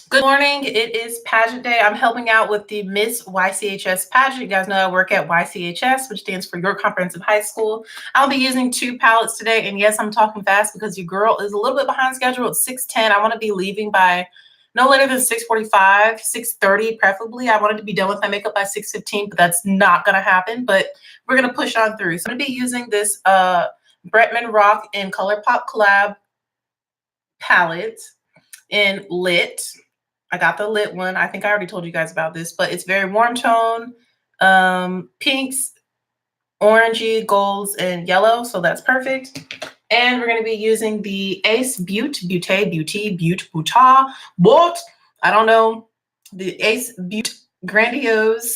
Good morning. It is pageant day. I'm helping out with the Miss YCHS pageant. You guys know I work at YCHS, which stands for Your Comprehensive High School. I'll be using 2 palettes today. And yes, I'm talking fast because your girl is a little bit behind schedule at 6:10. I want to be leaving by no later than 6:45, 6:30 preferably. I wanted to be done with my makeup by 6:15, but that's not going to happen. But we're going to push on through. So I'm going to be using this Bretman Rock and ColourPop collab palette in Lit. I got the lit one. I think I already told you guys about this, but it's very warm tone, pinks, orangey, golds, and yellow. So that's perfect. And we're going to be using the Ace Butte, I don't know, the Ace Butte Grandiose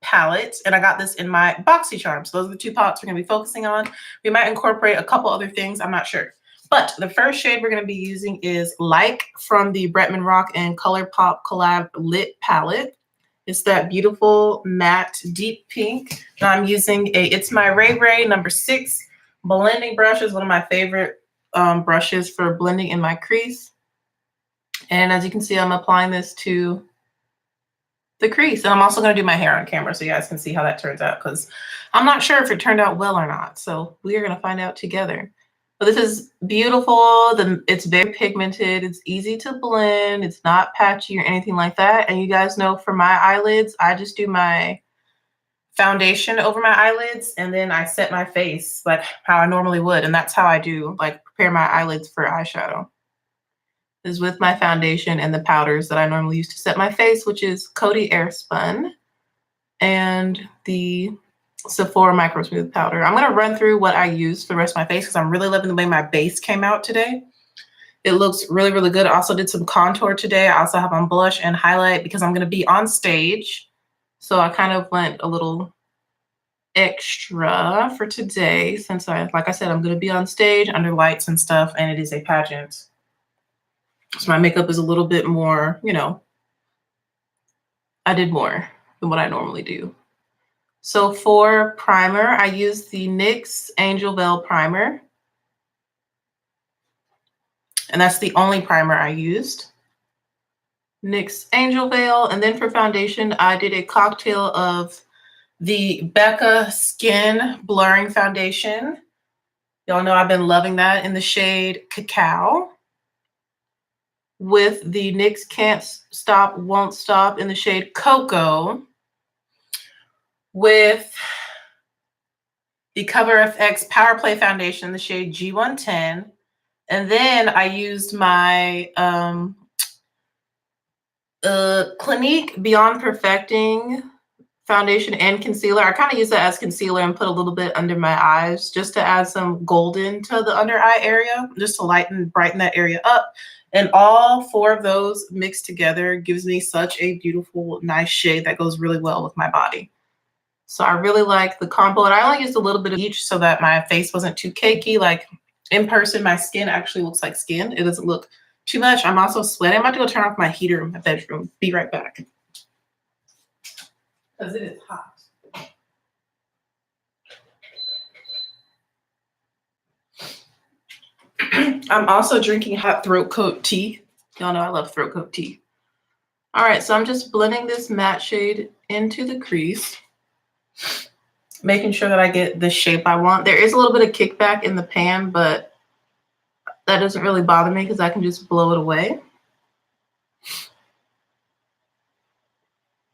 palette. And I got this in my BoxyCharm. So those are the 2 palettes we're going to be focusing on. We might incorporate a couple other things. I'm not sure. But the first shade we're going to be using is Like from the Bretman Rock and ColourPop Collab Lit palette. It's that beautiful matte deep pink. Now I'm using it's my Ray Ray number 6 blending brush. Is one of my favorite brushes for blending in my crease. And as you can see, I'm applying this to the crease. And I'm also going to do my hair on camera so you guys can see how that turns out, because I'm not sure if it turned out well or not. So we are going to find out together. But this is beautiful. It's very pigmented. It's easy to blend. It's not patchy or anything like that. And you guys know for my eyelids, I just do my foundation over my eyelids and then I set my face like how I normally would. And that's how I do, like, prepare my eyelids for eyeshadow. Is with my foundation and the powders that I normally use to set my face, which is Coty Airspun and the Sephora Micro Smooth Powder. I'm going to run through what I use for the rest of my face because I'm really loving the way my base came out today. It looks really, really good. I also did some contour today. I also have on blush and highlight because I'm going to be on stage. So I kind of went a little extra for today since like I said, I'm going to be on stage under lights and stuff, and it is a pageant. So my makeup is a little bit more, I did more than what I normally do. So for primer, I use the NYX Angel Veil Primer. And that's the only primer I used. NYX Angel Veil. And then for foundation, I did a cocktail of the Becca Skin Blurring Foundation. Y'all know I've been loving that in the shade Cacao. With the NYX Can't Stop, Won't Stop in the shade Cocoa. With the Cover FX Power Play Foundation in the shade G110. And then I used my Clinique Beyond Perfecting foundation and concealer. I kind of use that as concealer and put a little bit under my eyes just to add some golden to the under eye area, just to brighten that area up. And all 4 of those mixed together gives me such a beautiful, nice shade that goes really well with my body. So I really like the combo. And I only used a little bit of each so that my face wasn't too cakey. Like in person, my skin actually looks like skin. It doesn't look too much. I'm also sweating. I'm about to go turn off my heater in my bedroom. Be right back. Because it is hot. I'm also drinking hot throat coat tea. Y'all know I love throat coat tea. All right, so I'm just blending this matte shade into the crease, making sure that I get the shape I want. There is a little bit of kickback in the pan, but that doesn't really bother me because I can just blow it away.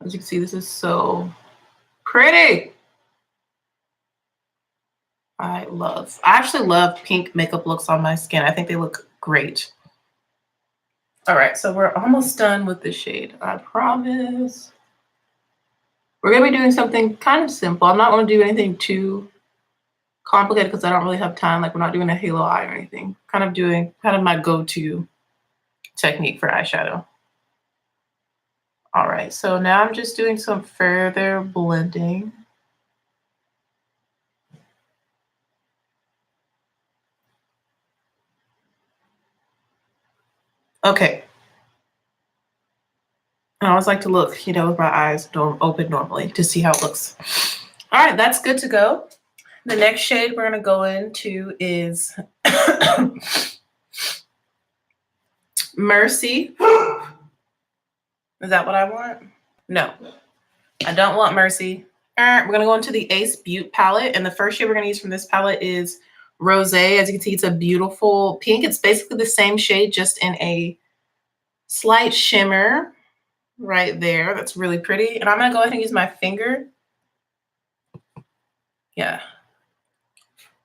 As you can see, this is so pretty. I actually love pink makeup looks on my skin. I think they look great. All right, so we're almost done with this shade. I promise. We're going to be doing something kind of simple. I'm not going to do anything too complicated because I don't really have time. Like, we're not doing a halo eye or anything. Kind of my go-to technique for eyeshadow. All right, so now I'm just doing some further blending. Okay. I always like to look, with my eyes open normally to see how it looks. All right, that's good to go. The next shade we're going to go into is Mercy Is that what I want? No, I don't want Mercy. We're going to go into the Ace Butte palette. And the first shade we're going to use from this palette is Rosé. As you can see, it's a beautiful pink. It's basically the same shade, just in a slight shimmer right there. That's really pretty. And I'm going to go ahead and use my finger. Yeah,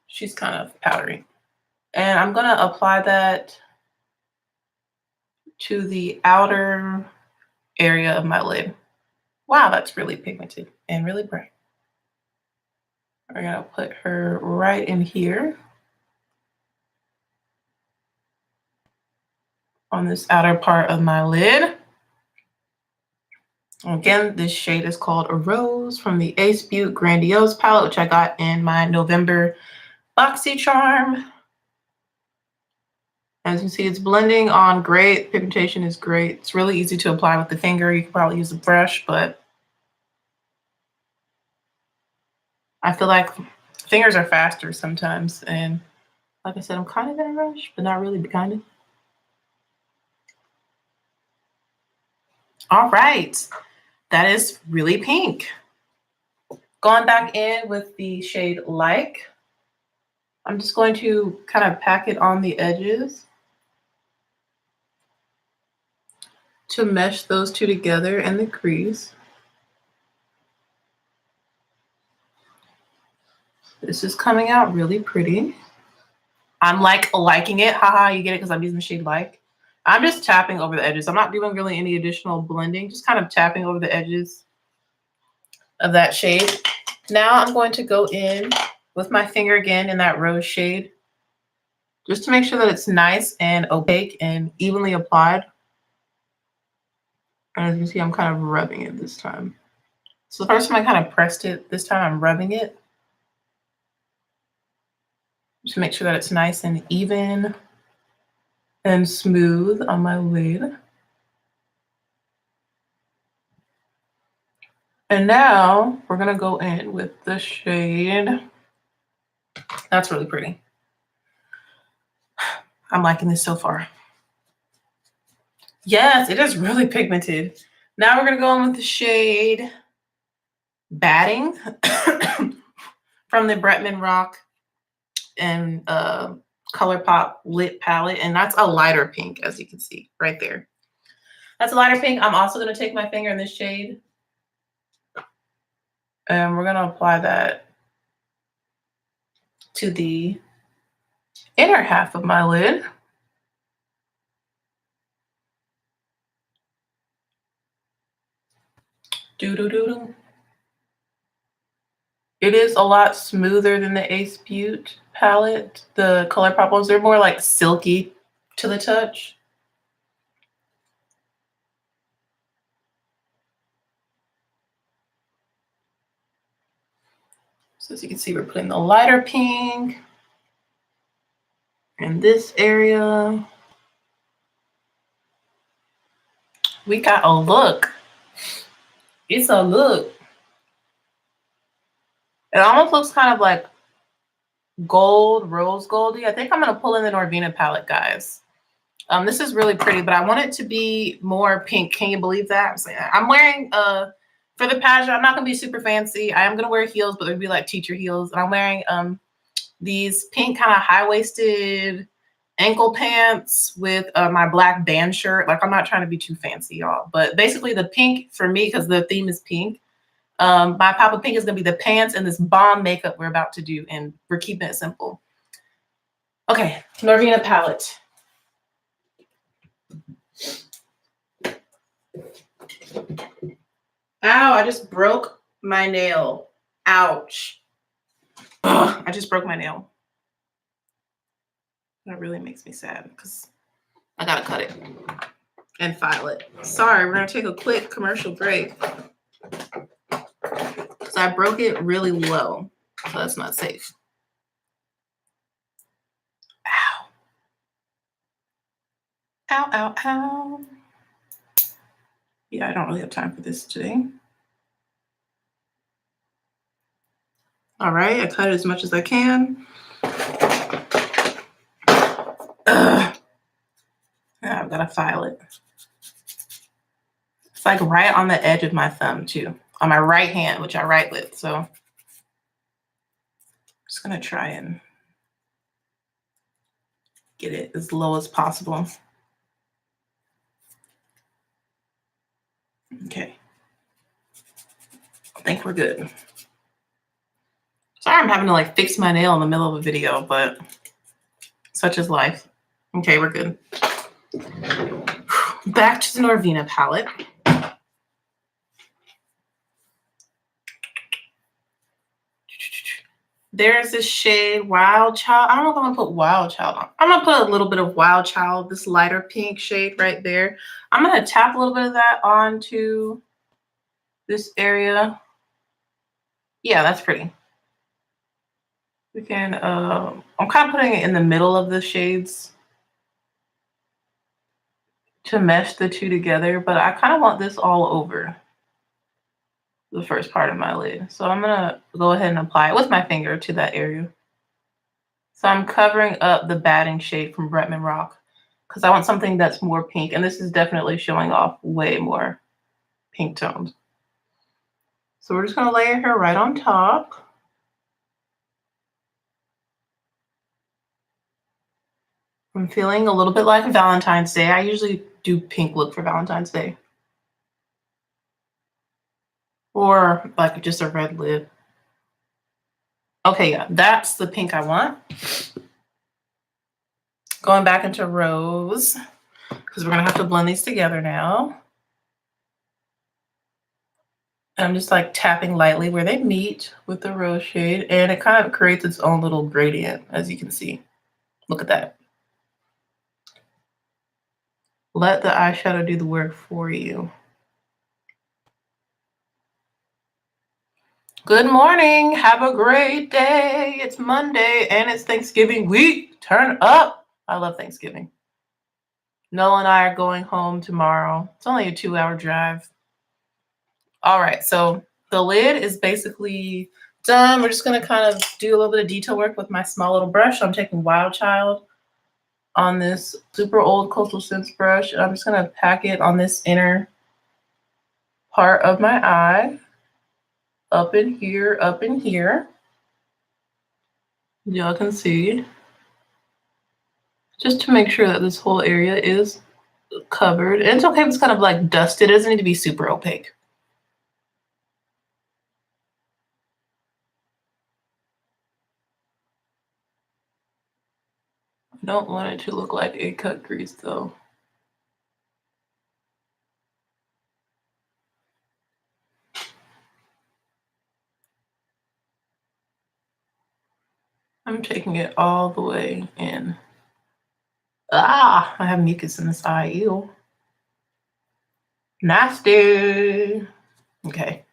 she's kind of powdery. And I'm going to apply that to the outer area of my lid. Wow, that's really pigmented and really bright. We're going to put her right in here on this outer part of my lid. Again, this shade is called A Rose from the Ace Butte Grandiose palette, which I got in my November BoxyCharm. As you see, it's blending on great. Pigmentation is great. It's really easy to apply with the finger. You could probably use a brush, but I feel like fingers are faster sometimes. And like I said, I'm kind of in a rush, but not really, but kind of. All right. That is really pink. Going back in with the shade Like. I'm just going to kind of pack it on the edges to mesh those two together in the crease. This is coming out really pretty. I'm liking it. Haha, you get it because I'm using the shade Like. I'm just tapping over the edges. I'm not doing really any additional blending, just kind of tapping over the edges of that shade. Now I'm going to go in with my finger again in that rose shade, just to make sure that it's nice and opaque and evenly applied. And as you can see, I'm kind of rubbing it this time. So the first time I kind of pressed it, this time I'm rubbing it. Just to make sure that it's nice and even and smooth on my lid. And now we're gonna go in with the shade. That's really pretty. I'm liking this so far. Yes, it is really pigmented. Now we're gonna go in with the shade Batting from the Bretman Rock and ColourPop Lit palette. And that's a lighter pink, as you can see right there. That's a lighter pink. I'm also gonna take my finger in this shade and we're gonna apply that to the inner half of my lid. Doo-doo-doo-doo. It is a lot smoother than the Ace Butte palette. The ColourPop ones, they're more like silky to the touch. So as you can see, we're putting the lighter pink in this area. We got a look. It's a look. It almost looks kind of like gold, rose goldy. I think I'm gonna pull in the Norvina palette, guys. This is really pretty, but I want it to be more pink. Can you believe that? I'm wearing for the pageant, I'm not gonna be super fancy. I am gonna wear heels, but they'll be like teacher heels. And I'm wearing these pink kind of high-waisted ankle pants with my black band shirt. Like, I'm not trying to be too fancy, y'all. But basically the pink for me, because the theme is pink, my pop of pink is gonna be the pants and this bomb makeup we're about to do, and we're keeping it simple. Okay, Norvina palette. Ow, I just broke my nail. Ouch. Ugh, I just broke my nail. That really makes me sad because I gotta cut it and file it. Sorry, we're gonna take a quick commercial break because I broke it really low, so that's not safe. Ow. Ow, ow, ow. Yeah, I don't really have time for this today. All right, I cut it as much as I can. Ugh. Now I've got to file it. like right on the edge of my thumb too, on my right hand, which I write with. So I'm just gonna try and get it as low as possible. Okay. I think we're good. Sorry I'm having to like fix my nail in the middle of a video, but such is life. Okay, we're good. Back to the Norvina palette. There's this shade Wild Child. I don't know if I'm gonna put Wild Child on. I'm gonna put a little bit of Wild Child, this lighter pink shade right there. I'm gonna tap a little bit of that onto this area. Yeah, that's pretty. We can, I'm kind of putting it in the middle of the shades to mesh the two together, but I kind of want this all over the first part of my lid. So I'm gonna go ahead and apply it with my finger to that area. So I'm covering up the batting shade from Bretman Rock because I want something that's more pink, and this is definitely showing off way more pink tones. So we're just gonna layer her right on top. I'm feeling a little bit like Valentine's Day. I usually do pink look for Valentine's Day. Or like just a red lid. Okay, yeah, that's the pink I want. Going back into Rose, because we're gonna have to blend these together now. And I'm just like tapping lightly where they meet with the Rose shade, and it kind of creates its own little gradient, as you can see. Look at that. Let the eyeshadow do the work for you. Good morning. Have a great day. It's Monday and it's Thanksgiving week. Turn up. I love Thanksgiving. Noah and I are going home tomorrow. It's only a 2-hour drive. All right, so the lid is basically done. We're just gonna kind of do a little bit of detail work with my small little brush. I'm taking Wild Child on this super old Coastal Scents brush. And I'm just gonna pack it on this inner part of my eye. Up in here, up in here. Y'all can see. Just to make sure that this whole area is covered. And it's okay if it's kind of like dusted. It doesn't need to be super opaque. I don't want it to look like a cut crease though. I'm taking it all the way in. Ah, I have mucus in this eye. Ew. Nasty. Okay.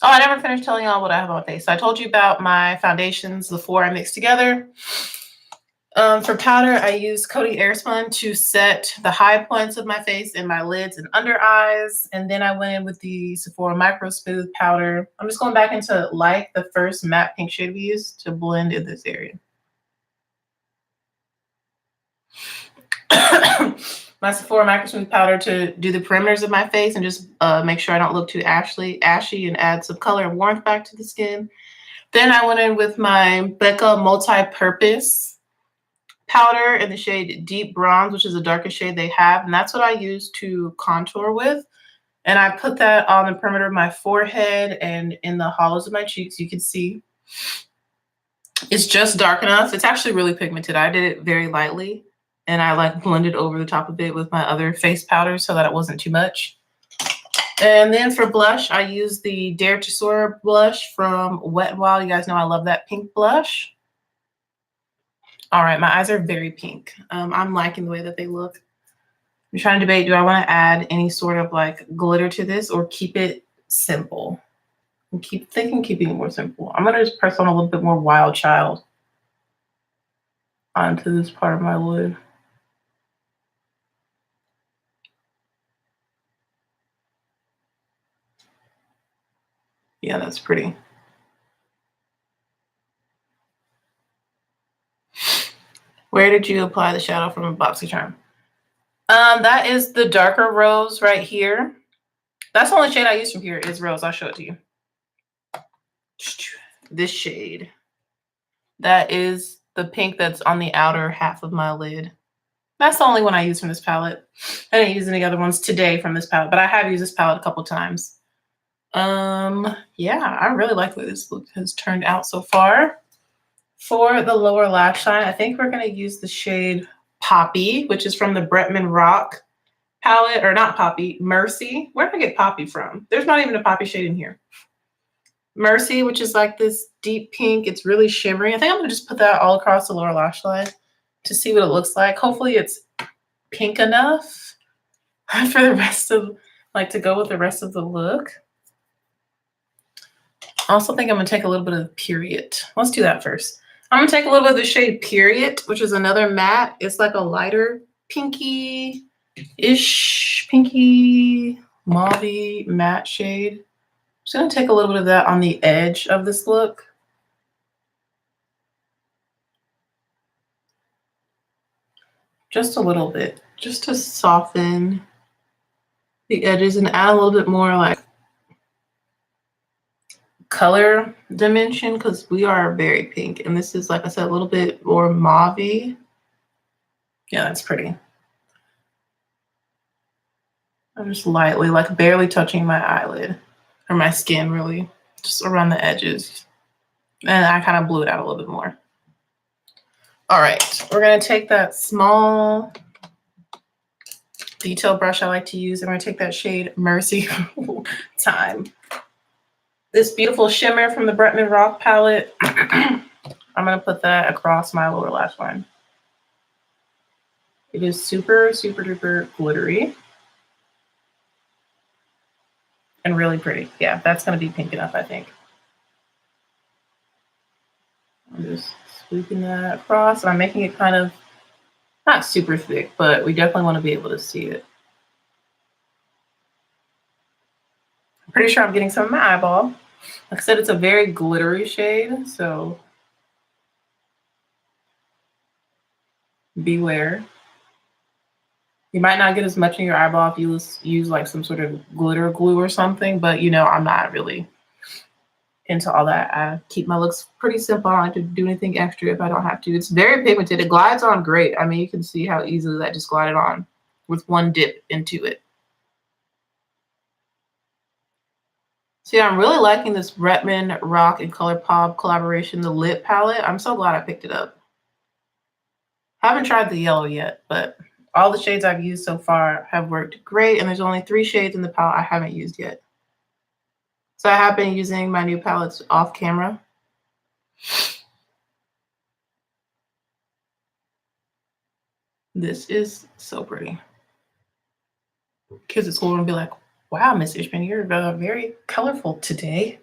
Oh, I never finished telling y'all what I have on my face. So I told you about my foundations, the 4 I mixed together. For powder, I use Coty Airspun to set the high points of my face and my lids and under eyes. And then I went in with the Sephora Micro Smooth powder. I'm just going back into Light, the first matte pink shade we used, to blend in this area. My Sephora Micro Smooth powder to do the perimeters of my face and just make sure I don't look too ashy and add some color and warmth back to the skin. Then I went in with my Becca Multi-Purpose powder in the shade Deep Bronze, which is the darkest shade they have. And that's what I use to contour with. And I put that on the perimeter of my forehead and in the hollows of my cheeks. You can see it's just dark enough. It's actually really pigmented. I did it very lightly. And I like blended over the top of it with my other face powder so that it wasn't too much. And then for blush, I use the Dare to Soar blush from Wet n Wild. You guys know I love that pink blush. All right, my eyes are very pink. I'm liking the way that they look. I'm trying to debate, do I want to add any sort of like glitter to this or keep it simple? I'm keeping it more simple. I'm gonna just press on a little bit more Wild Child onto this part of my lid. Yeah, that's pretty. Where did you apply the shadow from a BoxyCharm? That is the darker rose right here. That's the only shade I use from here is Rose. I'll show it to you. This shade. That is the pink that's on the outer half of my lid. That's the only one I use from this palette. I didn't use any other ones today from this palette, but I have used this palette a couple times. Yeah, I really like the way this look has turned out so far. For the lower lash line, I think we're going to use the shade Poppy, which is from the Bretman Rock palette, or not Poppy, Mercy. Where did I get Poppy from? There's not even a Poppy shade in here. Mercy, which is like this deep pink. It's really shimmery. I think I'm going to just put that all across the lower lash line to see what it looks like. Hopefully it's pink enough for the rest of, like, to go with the rest of the look. I also think I'm going to take a little bit of Period. Let's do that first. I'm going to take a little bit of the shade Period, which is another matte. It's like a lighter pinky-ish, pinky mauve matte shade. Just going to take a little bit of that on the edge of this look. Just a little bit, just to soften the edges and add a little bit more like color dimension, because we are very pink. And this is, like I said, a little bit more mauve-y. Yeah, that's pretty. I'm just lightly, like barely touching my eyelid or my skin, really, just around the edges. And I kind of blew it out a little bit more. All right, we're going to take that small detail brush I like to use. I'm going to take that shade Mercy Time. This beautiful shimmer from the Bretman Rock palette. I'm going to put that across my lower lash line. It is super, super duper glittery. And really pretty. Yeah, that's going to be pink enough, I think. I'm just sweeping that across. And I'm making it kind of not super thick, but we definitely want to be able to see it. I'm pretty sure I'm getting some of my eyeball. Like I said, it's a very glittery shade, so beware. You might not get as much in your eyeball if you use like some sort of glitter glue or something, but you know, I'm not really into all that. I keep my looks pretty simple. I don't like to do anything extra if I don't have to. It's very pigmented. It glides on great. I mean, you can see how easily that just glided on with one dip into it. So yeah, I'm really liking this Bretman Rock and ColourPop collaboration, the lip palette. I'm so glad I picked it up. I haven't tried the yellow yet, but all the shades I've used so far have worked great. And there's only 3 shades in the palette I haven't used yet. So I have been using my new palettes off camera. This is so pretty. Kids at school are gonna be like, wow, Miss Ishman, you're very colorful today.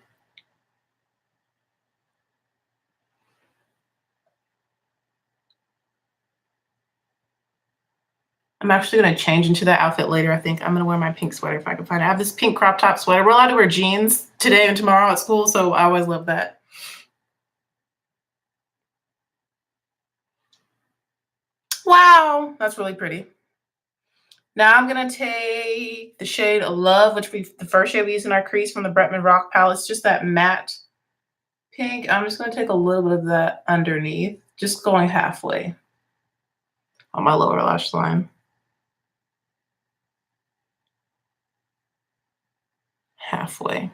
I'm actually gonna change into that outfit later. I think I'm gonna wear my pink sweater if I can find it. I have this pink crop top sweater. We're allowed to wear jeans today and tomorrow at school, so I always love that. Wow, that's really pretty. Now I'm gonna take the shade of Love, which the first shade we used in our crease from the Bretman Rock palette. It's just that matte pink. I'm just gonna take a little bit of that underneath, just going halfway on my lower lash line. Halfway.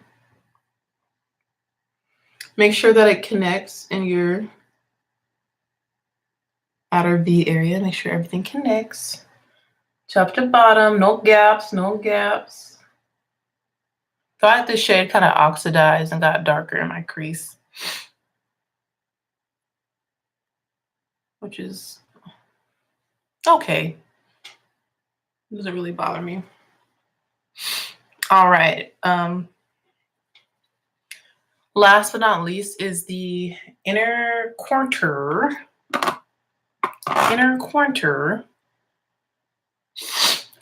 Make sure that it connects in your outer V area. Make sure everything connects. Top to bottom, no gaps, no gaps. So I like this shade kind of oxidized and got darker in my crease, which is okay. It doesn't really bother me. All right. Last but not least is the inner corner.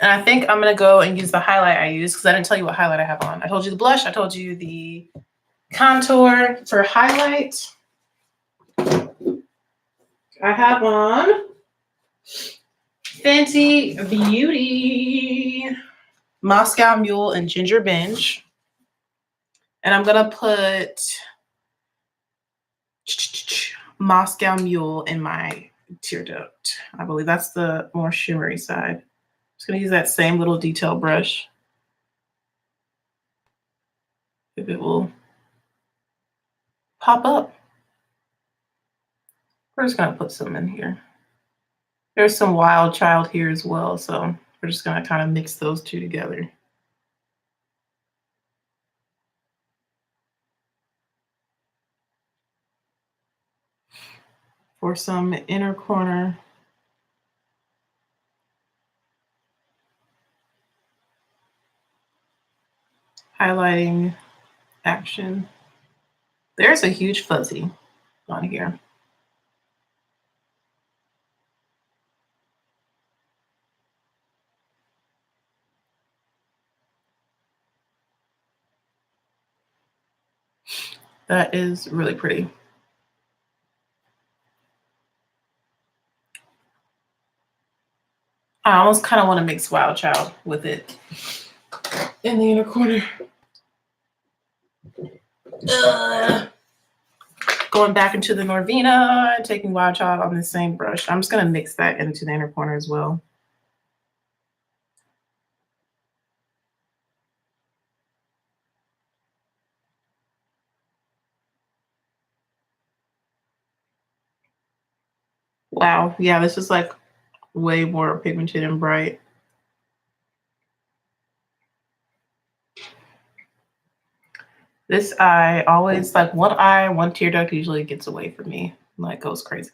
And I think I'm going to go and use the highlight I use, because I didn't tell you what highlight I have on. I told you the blush. I told you the contour. For highlight, I have on Fenty Beauty. Moscow Mule and Ginger Binge. And I'm going to put Moscow Mule in my tear duct. I believe that's the more shimmery side. I'm just going to use that same little detail brush. If it will pop up. We're just going to put some in here. There's some Wild Child here as well, so we're just going to kind of mix those two together. For some inner corner highlighting action. There's a huge fuzzy on here. That is really pretty. I almost kind of want to mix Wild Child with it in the inner corner. Going back into the Norvina and taking Wild Child on the same brush. I'm just going to mix that into the inner corner as well. Wow. Yeah, this is like way more pigmented and bright. This eye always, like one tear duct usually gets away from me. Like goes crazy.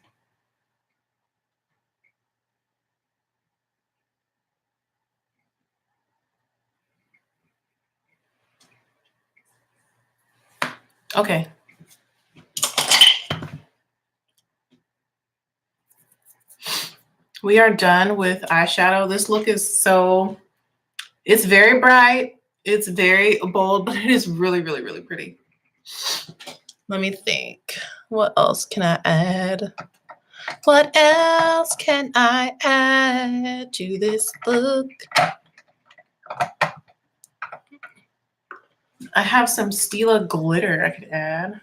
Okay. We are done with eyeshadow. This look is so, it's very bright. It's very bold, but it is really, really, really pretty. Let me think. What else can I add? What else can I add to this look? I have some Stila glitter I could add.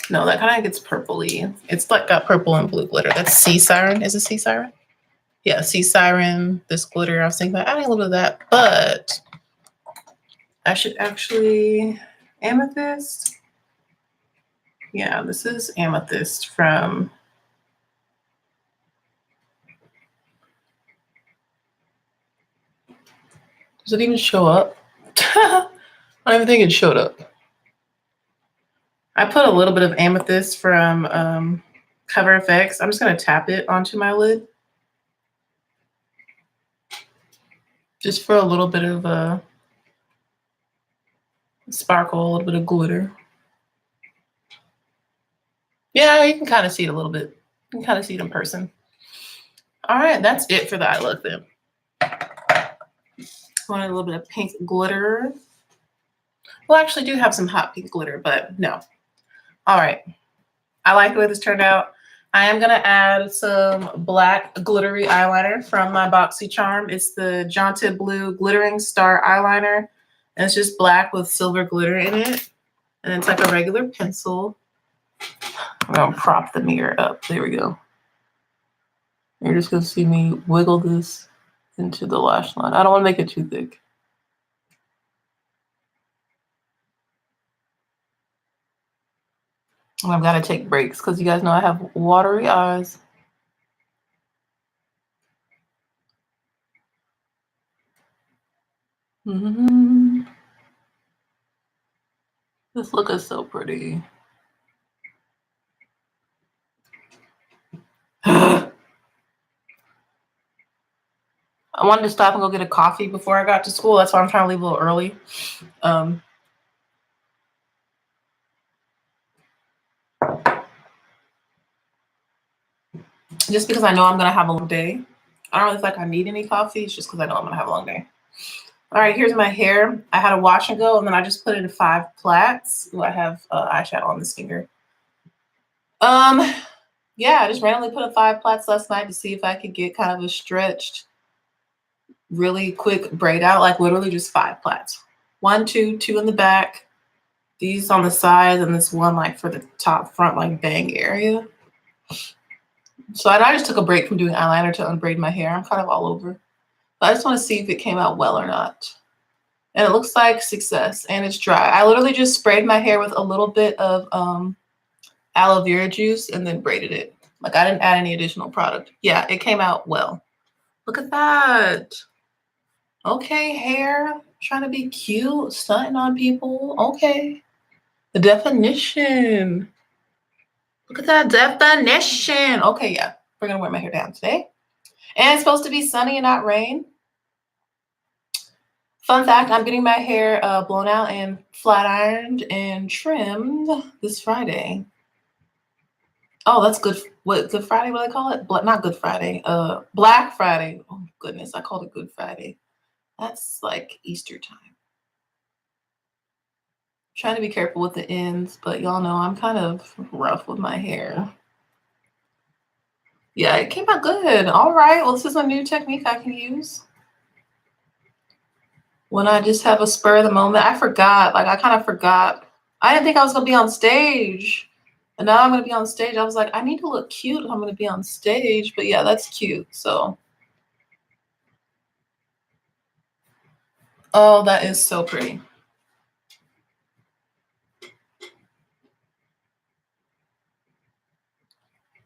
No, that kind of gets purpley. It's like got purple and blue glitter. That's Sea Siren. Is it Sea Siren? Yeah, Sea Siren. This glitter. I was thinking about adding a little bit of that, but I should actually Amethyst. Yeah, this is Amethyst from Does it even show up? I don't even think it showed up. I put a little bit of Amethyst from Cover FX. I'm just going to tap it onto my lid. Just for a little bit of sparkle, a little bit of glitter. Yeah, you can kind of see it a little bit. You can kind of see it in person. All right, that's it for the eye look then. Want a little bit of pink glitter. Well, I actually do have some hot pink glitter, but no. All right. I like the way this turned out. I am going to add some black glittery eyeliner from my BoxyCharm. It's the Jaunted Blue Glittering Star Eyeliner. And it's just black with silver glitter in it. And it's like a regular pencil. I'm going to prop the mirror up. There we go. You're just going to see me wiggle this into the lash line. I don't want to make it too thick. And I've got to take breaks because you guys know I have watery eyes. This look is so pretty. I wanted to stop and go get a coffee before I got to school. That's why I'm trying to leave a little early. Just because I know I'm going to have a long day. I don't really feel like I need any coffee. It's just because I know I'm going to have a long day. All right, here's my hair. I had a wash and go, and then I just put it in 5 plaits. Ooh, I have eyeshadow on this finger. Yeah, I just randomly put in 5 plaits last night to see if I could get kind of a stretched really quick braid out, like literally just 5 plaits. 1, 2, 2 in the back, these on the sides, and this one like for the top front like bang area. So I just took a break from doing eyeliner to unbraid my hair. I'm kind of all over. But I just want to see if it came out well or not. And it looks like success, and it's dry. I literally just sprayed my hair with a little bit of aloe vera juice and then braided it. Like I didn't add any additional product. Yeah, it came out well. Look at that. Okay, hair. Trying to be cute, stunting on people. Okay. The definition. Look at that definition. Okay, yeah. We're going to wear my hair down today. And it's supposed to be sunny and not rain. Fun fact, I'm getting my hair blown out and flat ironed and trimmed this Friday. Oh, that's good. What, Good Friday? What do they call it? Not Good Friday. Black Friday. Oh, goodness. I called it Good Friday. That's like Easter time. Trying to be careful with the ends, but y'all know I'm kind of rough with my hair. Yeah, it came out good. All right. Well, this is a new technique I can use when I just have a spur of the moment. I forgot. Like, I kind of forgot. I didn't think I was going to be on stage. And now I'm going to be on stage. I was like, I need to look cute if I'm going to be on stage. But yeah, that's cute. So. Oh, that is so pretty.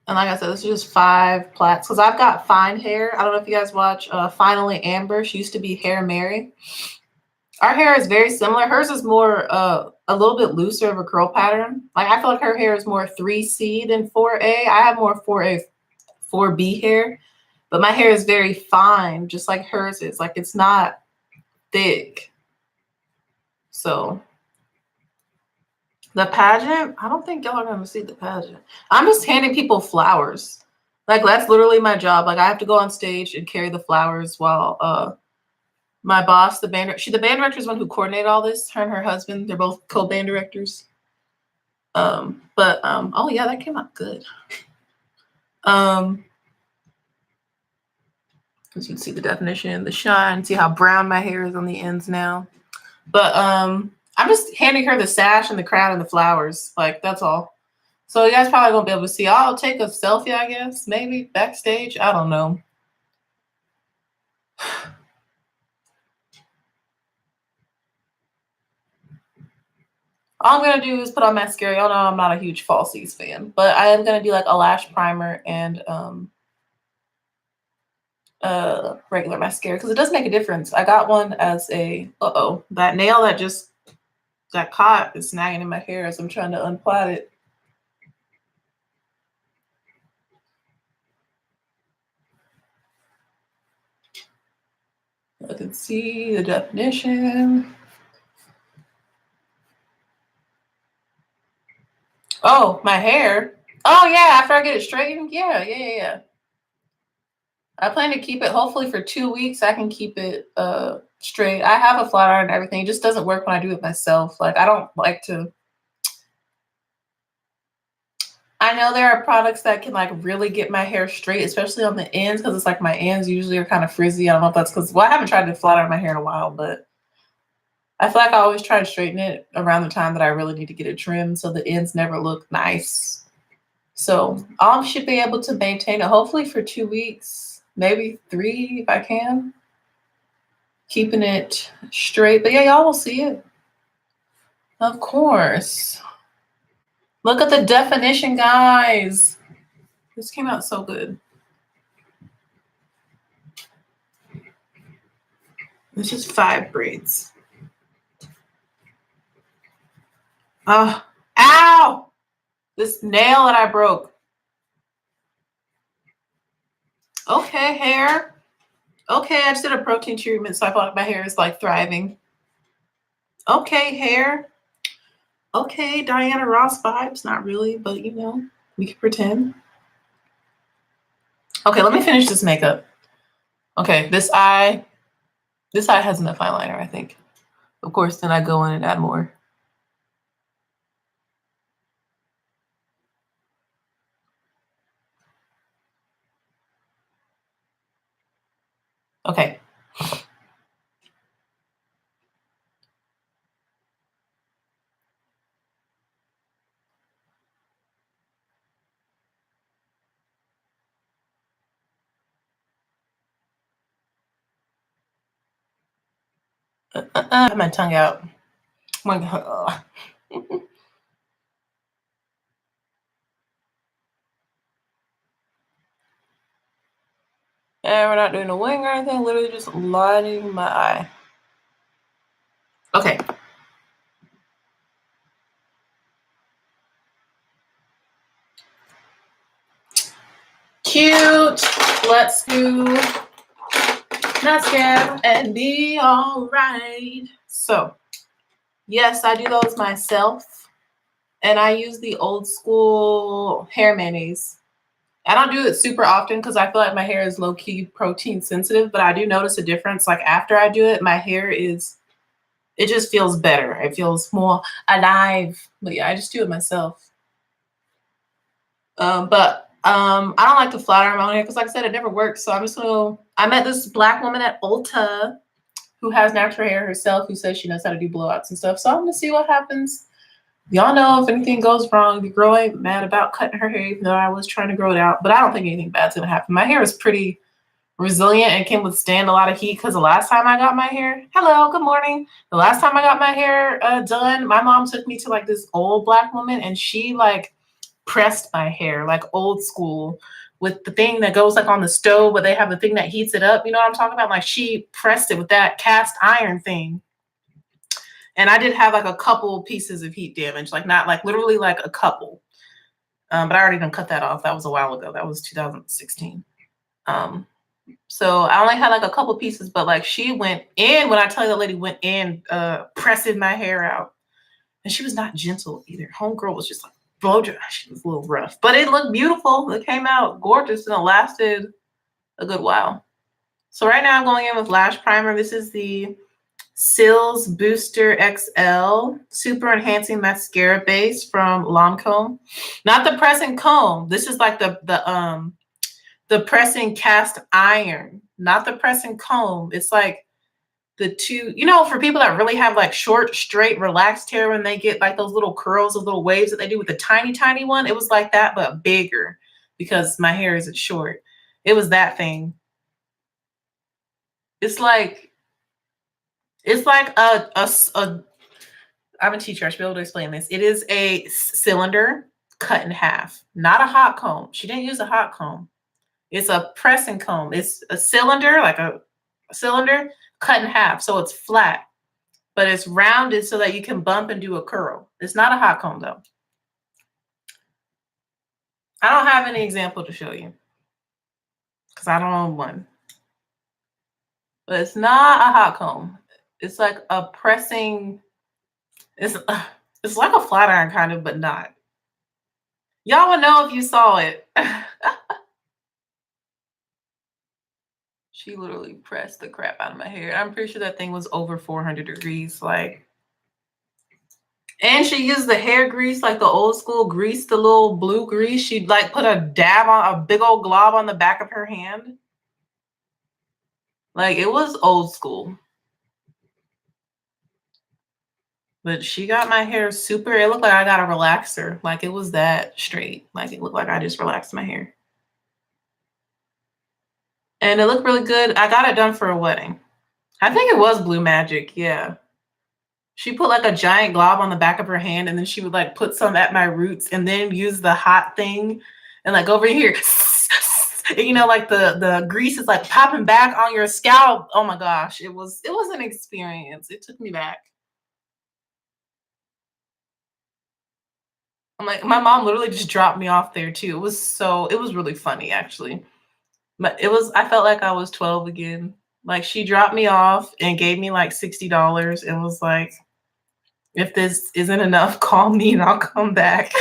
And like I said, this is just 5 plaits because I've got fine hair. I don't know if you guys watch Finally Amber. She used to be Hair Mary. Our hair is very similar. Hers is more a little bit looser of a curl pattern. Like I feel like her hair is more 3C than 4A. I have more 4A, 4B hair, but my hair is very fine, just like hers is. Like it's not thick. So the pageant, I don't think y'all are gonna see the pageant. I'm just handing people flowers. Like that's literally my job. Like I have to go on stage and carry the flowers while my boss, the band director is one who coordinated all this. Her and her husband, they're both co-band directors. Oh yeah, that came out good. As you can see the definition, the shine, see how brown my hair is on the ends now. But I'm just handing her the sash and the crown and the flowers. Like that's all. So you guys probably won't be able to see. I'll take a selfie, I guess, maybe backstage. I don't know. All I'm gonna do is put on mascara. Y'all know I'm not a huge falsies fan, but I am gonna do like a lash primer and regular mascara because it does make a difference. I got one as a that nail that just got caught is snagging in my hair as I'm trying to unplait it. I can see the definition. Oh, my hair. Oh yeah, after I get it straightened. Yeah. I plan to keep it hopefully for 2 weeks. I can keep it straight. I have a flat iron and everything. It just doesn't work when I do it myself. Like I don't like to. I know there are products that can like really get my hair straight, especially on the ends, because it's like my ends usually are kind of frizzy. I don't know if that's because, well, I haven't tried to flat iron my hair in a while, but I feel like I always try to straighten it around the time that I really need to get it trimmed so the ends never look nice. So I should be able to maintain it hopefully for 2 weeks, maybe 3 if I can. Keeping it straight. But yeah, y'all will see it. Of course. Look at the definition, guys. This came out so good. It's just 5 braids. Ow! This nail that I broke. Okay, hair. Okay, I just did a protein treatment, so I feel like my hair is like thriving. Okay, hair. Okay, Diana Ross vibes. Not really, but you know, we can pretend. Okay, let me finish this makeup. Okay, this eye has enough eyeliner, I think. Of course, then I go in and add more. Okay. I have my tongue out. My God. And we're not doing a wing or anything, literally just lining my eye. Okay. Cute. Let's do mascara and be all right. So, yes, I do those myself. And I use the old school hair mayonnaise. I don't do it super often because I feel like my hair is low-key protein sensitive, but I do notice a difference. Like after I do it, my hair it just feels better. It feels more alive. But yeah, I just do it myself. But I don't like to flat iron my own hair because, like I said, it never works. So I'm just gonna. I met this black woman at Ulta who has natural hair herself, who says she knows how to do blowouts and stuff. So I'm gonna see what happens. Y'all know if anything goes wrong, the girl ain't mad about cutting her hair, even though I was trying to grow it out. But I don't think anything bad's gonna happen. My hair is pretty resilient and can withstand a lot of heat because the last time I got my hair, hello, good morning. The last time I got my hair done, my mom took me to like this old black woman and she like pressed my hair like old school with the thing that goes like on the stove, but they have the thing that heats it up. You know what I'm talking about? Like she pressed it with that cast iron thing. And I did have like a couple pieces of heat damage, like not like literally like a couple. But I already done cut that off. That was a while ago. That was 2016. Um, so I only had like a couple pieces, but like she went in when I tell you the lady went in, pressing my hair out. And she was not gentle either. Homegirl was just like blow dry. She was a little rough, but it looked beautiful. It came out gorgeous and it lasted a good while. So right now I'm going in with lash primer. This is the Sills Booster XL Super Enhancing Mascara Base from Lancome. Not the pressing comb. This is like the pressing cast iron, not the pressing comb. It's like the two, you know, for people that really have like short, straight, relaxed hair when they get like those little curls, those little waves that they do with the tiny, tiny one. It was like that, but bigger because my hair isn't short. It was that thing. It's like it's like a I'm a teacher. I should be able to explain this. It is a cylinder cut in half, not a hot comb. She didn't use a hot comb. It's a pressing comb. It's a cylinder, like a cylinder cut in half. So it's flat, but it's rounded so that you can bump and do a curl. It's not a hot comb though. I don't have any example to show you because I don't own one. But it's not a hot comb. It's like a pressing, it's it's like a flat iron kind of, but not. Y'all would know if you saw it. She literally pressed the crap out of my hair. I'm pretty sure that thing was over 400 degrees. Like, and she used the hair grease, like the old school grease, the little blue grease. She'd like put a dab on a big old glob on the back of her hand. Like it was old school. But she got my hair super. It looked like I got a relaxer. Like it was that straight. Like it looked like I just relaxed my hair. And it looked really good. I got it done for a wedding. I think it was Blue Magic. Yeah. She put like a giant glob on the back of her hand and then she would like put some at my roots and then use the hot thing and like over here, you know, like the grease is like popping back on your scalp. Oh my gosh, it was an experience. It took me back. I'm like, my mom literally just dropped me off there too. It was really funny actually. But I felt like I was 12 again. Like she dropped me off and gave me like $60 and was like, if this isn't enough, call me and I'll come back.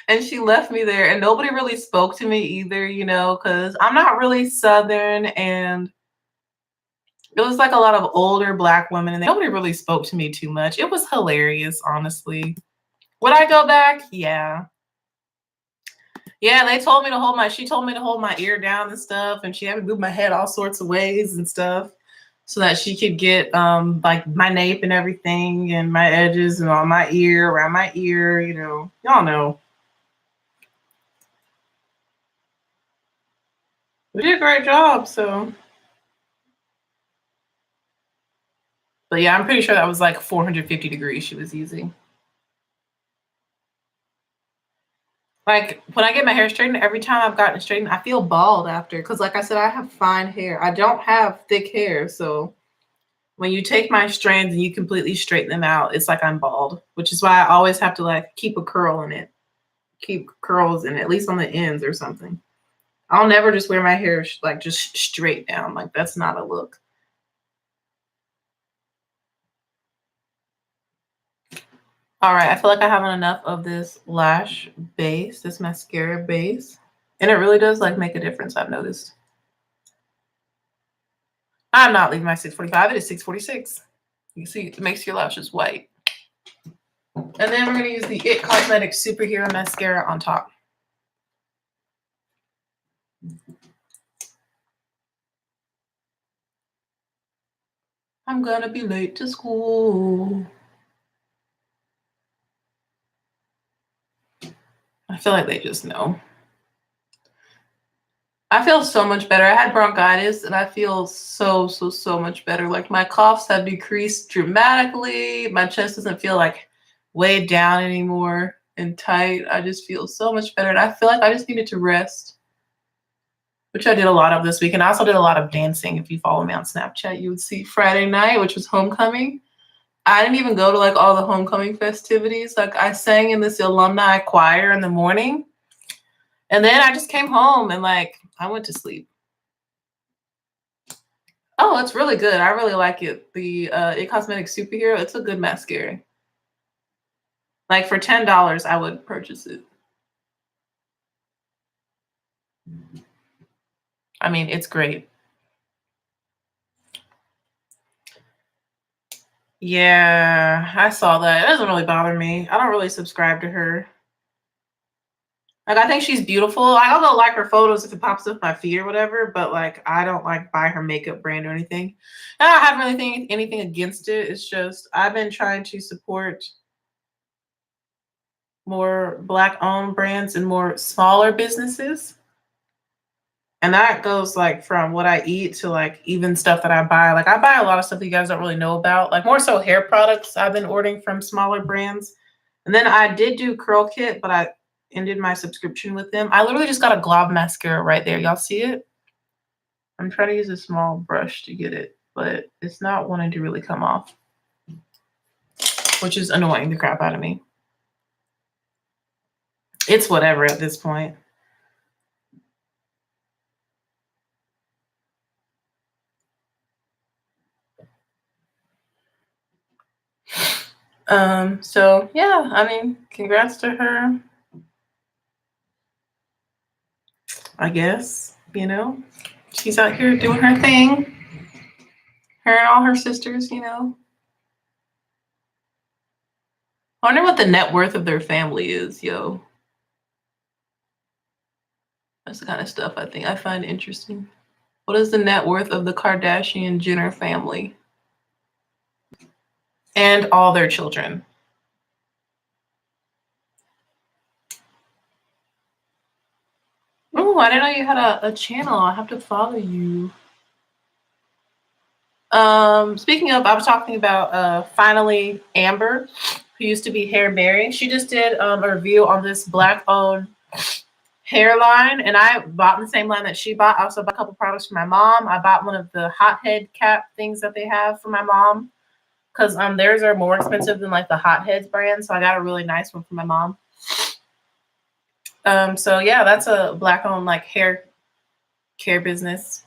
And she left me there and nobody really spoke to me either, you know, because I'm not really Southern and it was like a lot of older black women and nobody really spoke to me too much. It was hilarious, honestly. Would I go back? Yeah. Yeah, they told me to she told me to hold my ear down and stuff, and she had me move my head all sorts of ways and stuff so that she could get like my nape and everything and my edges and on my ear, around my ear, you know. Y'all know. We did a great job, so But yeah, I'm pretty sure that was like 450 degrees she was using. Like when I get my hair straightened, every time I've gotten it straightened, I feel bald after. Because like I said, I have fine hair. I don't have thick hair. So when you take my strands and you completely straighten them out, it's like I'm bald, which is why I always have to like keep a curl in it, keep curls in it, at least on the ends or something. I'll never just wear my hair like just straight down. Like that's not a look. All right, I feel like I haven't enough of this lash base, this mascara base. And it really does like make a difference, I've noticed. I'm not leaving my 645, it is 646. You can see it makes your lashes white. And then we're gonna use the It Cosmetics Superhero Mascara on top. I'm gonna be late to school. I feel like they just know. I feel so much better. I had bronchitis and I feel so much better. Like my coughs have decreased dramatically. My chest doesn't feel like weighed down anymore and tight. I just feel so much better. And I feel like I just needed to rest, which I did a lot of this week. And I also did a lot of dancing. If you follow me on Snapchat, you would see Friday night, which was homecoming. I didn't even go to like all the homecoming festivities. Like I sang in this alumni choir in the morning. And then I just came home and like I went to sleep. Oh, it's really good. I really like it. The It Cosmetics Superhero, it's a good mascara. Like for $10, I would purchase it. I mean, it's great. Yeah, I saw that. It doesn't really bother me. I don't really subscribe to her. Like I think she's beautiful. I'll go like her photos if it pops up my feed or whatever, but like I don't like buy her makeup brand or anything. And I don't have really anything against it. It's just I've been trying to support more Black owned brands and more smaller businesses. And that goes like from what I eat to like even stuff that I buy. Like I buy a lot of stuff that you guys don't really know about, like more so hair products I've been ordering from smaller brands. And then I did do Curl Kit, but I ended my subscription with them. I literally just got a glob mascara right there. Y'all see it? I'm trying to use a small brush to get it, but it's not wanting to really come off, which is annoying the crap out of me. It's whatever at this point. So yeah, I mean, congrats to her. I guess, you know, she's out here doing her thing. Her and all her sisters, you know. I wonder what the net worth of their family is, yo. That's the kind of stuff I think I find interesting. What is the net worth of the Kardashian Jenner family? And all their children. Oh, I didn't know you had a channel. I have to follow you. Speaking of, I was talking about finally Amber, who used to be Hair Mary. She just did a review on this Black owned hairline, and I bought the same line that she bought. I also bought a couple products for my mom. I bought one of the hothead cap things that they have for my mom because theirs are more expensive than like the hotheads brand, so I got a really nice one for my mom. So yeah, that's a Black owned like hair care business.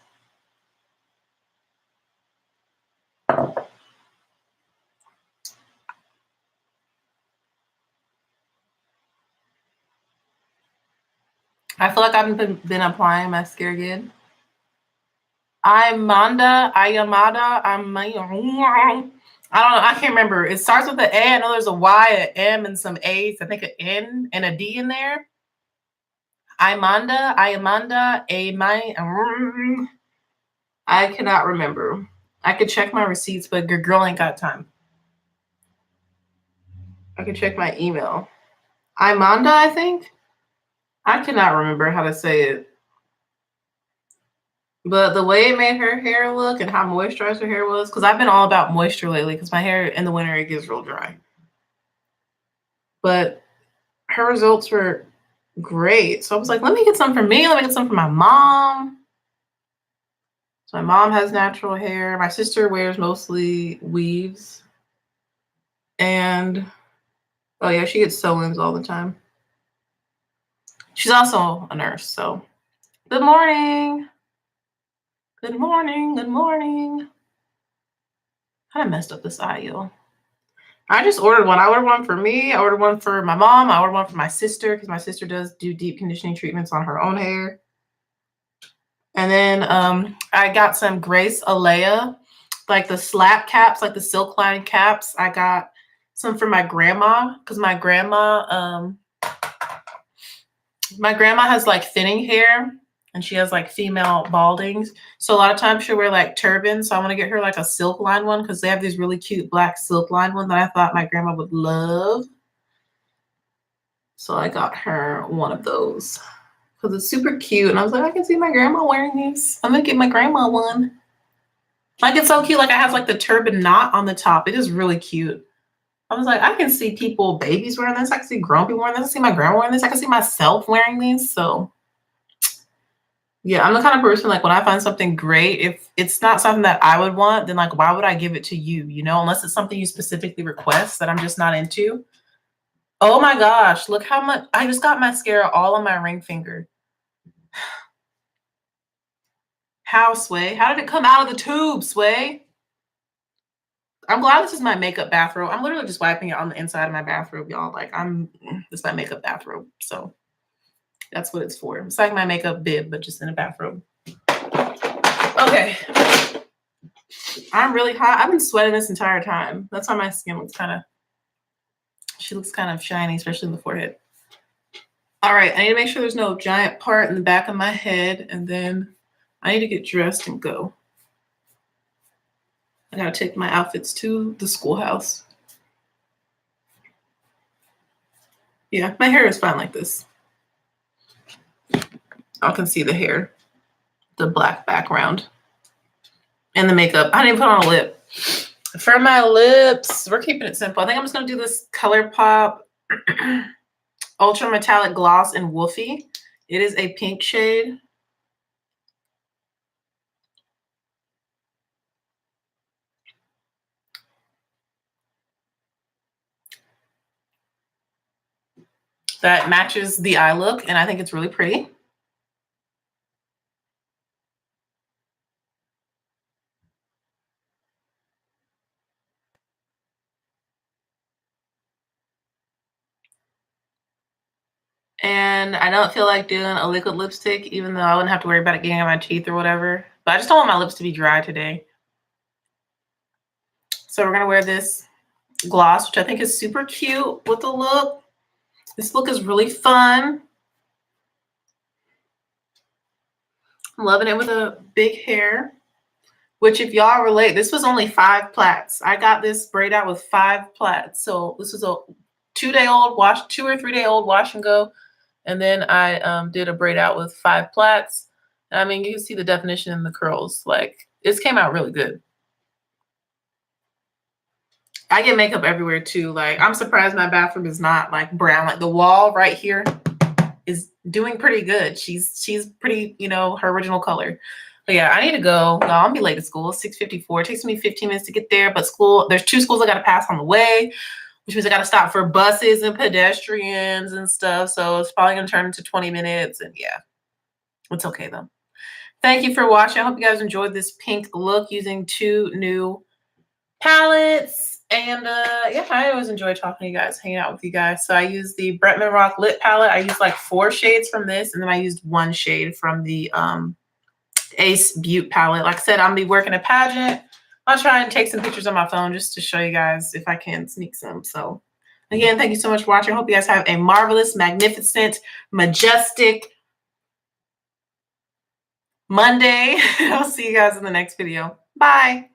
I feel like I've been applying mascara again. Ayamada. I don't know. I can't remember. It starts with an A. I know there's a Y, an M, and some A's. I think an N and a D in there. Ayamanda. I cannot remember. I could check my receipts, but your girl ain't got time. I could check my email. Imanda, I think. I cannot remember how to say it. But the way it made her hair look and how moisturized her hair was, because I've been all about moisture lately because my hair in the winter, it gets real dry. But her results were great. So I was like, let me get some for me. Let me get some for my mom. So my mom has natural hair. My sister wears mostly weaves. And, oh yeah, she gets sew-ins all the time. She's also a nurse, so. Good morning. Good morning. Good morning. I messed up this audio. I just ordered one. I ordered one for me. I ordered one for my mom. I ordered one for my sister because my sister does do deep conditioning treatments on her own hair. And then I got some Grace Alea, like the slap caps, like the silk line caps. I got some for my grandma because my grandma has like thinning hair and she has like female baldings. So a lot of times she'll wear like turbans. So I want to get her like a silk line one because they have these really cute black silk line ones that I thought my grandma would love. So I got her one of those because it's super cute. And I was like, I can see my grandma wearing these. I'm going to get my grandma one. Like, it's so cute. Like, it has like the turban knot on the top. It is really cute. I was like, I can see people, babies wearing this. I can see grown people wearing this. I can see my grandma wearing this. I can see myself wearing these. So yeah, I'm the kind of person, like, when I find something great, if it's not something that I would want, then like, why would I give it to you? You know, unless it's something you specifically request that I'm just not into. Oh my gosh, look how much I just got mascara all on my ring finger. How, Sway? How did it come out of the tube, Sway? I'm glad this is my makeup bathrobe. I'm literally just wiping it on the inside of my bathrobe, y'all. Like, this is my makeup bathrobe. So that's what it's for. It's like my makeup bib, but just in a bathrobe. Okay. I'm really hot. I've been sweating this entire time. That's why my skin looks she looks kind of shiny, especially in the forehead. All right, I need to make sure there's no giant part in the back of my head, and then I need to get dressed and go. I gotta take my outfits to the schoolhouse. Yeah, my hair is fine like this. I can see the hair, the black background, and the makeup. I didn't put on a lip. For my lips, we're keeping it simple. I think I'm just gonna do this ColourPop Ultra Metallic Gloss in Woofy. It is a pink shade. That matches the eye look, and I think it's really pretty. And I don't feel like doing a liquid lipstick, even though I wouldn't have to worry about it getting on my teeth or whatever. But I just don't want my lips to be dry today. So we're gonna wear this gloss, which I think is super cute with the look. This look is really fun. I'm loving it with a big hair, which if y'all relate, this was only 5 plaits. I got this braid out with 5 plaits. So this was a 2-day-old wash, 2 or 3-day-old wash and go. And then I did a braid out with 5 plaits. I mean, you can see the definition in the curls. Like, this came out really good. I get makeup everywhere too. Like, I'm surprised my bathroom is not like brown. Like, the wall right here is doing pretty good. She's pretty, you know, her original color. But yeah, I need to go. No, I'll be late to school. 6:54. It takes me 15 minutes to get there. But there's 2 schools I got to pass on the way, which means I got to stop for buses and pedestrians and stuff. So it's probably going to turn into 20 minutes. And yeah, it's okay though. Thank you for watching. I hope you guys enjoyed this pink look using 2 new palettes. And yeah, I always enjoy talking to you guys, hanging out with you guys. So I used the Bretman Rock Lip Palette. I used like 4 shades from this, and then I used 1 shade from the Ace Butte palette. Like I said, I'm gonna be working a pageant. I'll try and take some pictures on my phone just to show you guys if I can sneak some. So again, thank you so much for watching. I hope you guys have a marvelous, magnificent, majestic Monday. I'll see you guys in the next video. Bye.